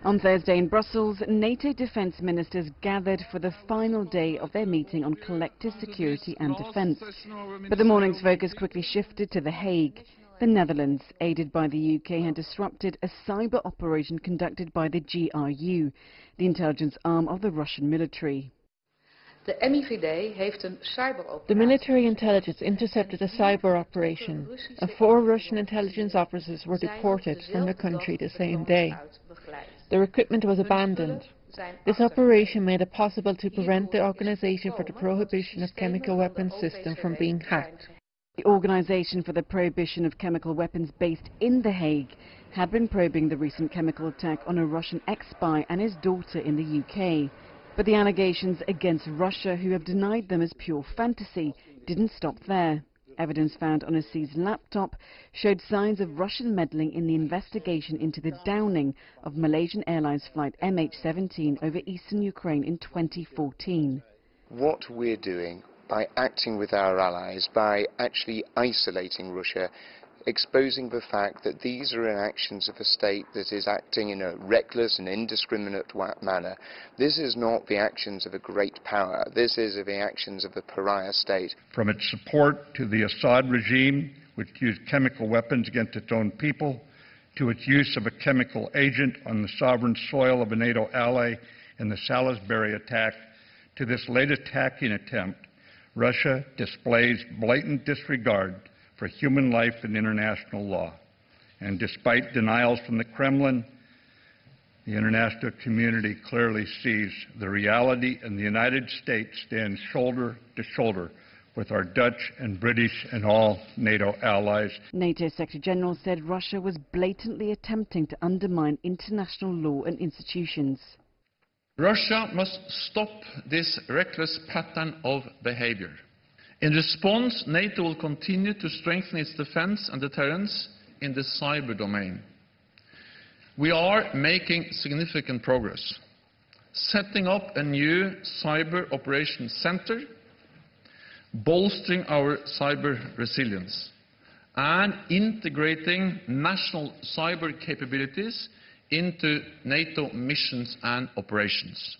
On Thursday in Brussels, NATO Defense Ministers gathered for the final day of their meeting on collective security and defence. But the morning's focus quickly shifted to The Hague. The Netherlands, aided by the UK, had disrupted a cyber operation conducted by the GRU, the intelligence arm of the Russian military. The military intelligence intercepted a cyber operation, and 4 Russian intelligence officers were deported from the country the same day. Their equipment was abandoned. This operation made it possible to prevent the Organisation for the Prohibition of Chemical Weapons system from being hacked. The Organisation for the Prohibition of Chemical Weapons, based in The Hague, had been probing the recent chemical attack on a Russian ex-spy and his daughter in the UK. But the allegations against Russia, who have denied them as pure fantasy, didn't stop there. Evidence found on a seized laptop showed signs of Russian meddling in the investigation into the downing of Malaysian Airlines flight MH17 over eastern Ukraine in 2014. What we're doing by acting with our allies, by actually isolating Russia, exposing the fact that these are actions of a state that is acting in a reckless and indiscriminate manner. This is not the actions of a great power. This is the actions of a pariah state. From its support to the Assad regime, which used chemical weapons against its own people, to its use of a chemical agent on the sovereign soil of a NATO ally in the Salisbury attack, to this latest hacking attempt, Russia displays blatant disregard for human life and international law. And despite denials from the Kremlin, the international community clearly sees the reality, and the United States stands shoulder to shoulder with our Dutch and British and all NATO allies. NATO Secretary-General said Russia was blatantly attempting to undermine international law and institutions. Russia must stop this reckless pattern of behavior. In response, NATO will continue to strengthen its defense and deterrence in the cyber domain. We are making significant progress, setting up a new cyber operations center, bolstering our cyber resilience, and integrating national cyber capabilities into NATO missions and operations.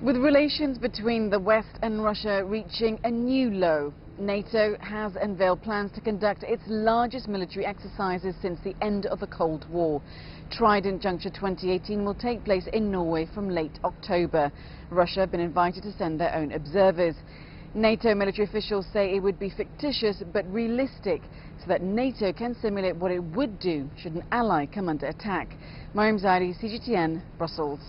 With relations between the West and Russia reaching a new low, NATO has unveiled plans to conduct its largest military exercises since the end of the Cold War. Trident Juncture 2018 will take place in Norway from late October. Russia have been invited to send their own observers. NATO military officials say it would be fictitious but realistic, so that NATO can simulate what it would do should an ally come under attack. Mariam Zaidi, CGTN, Brussels.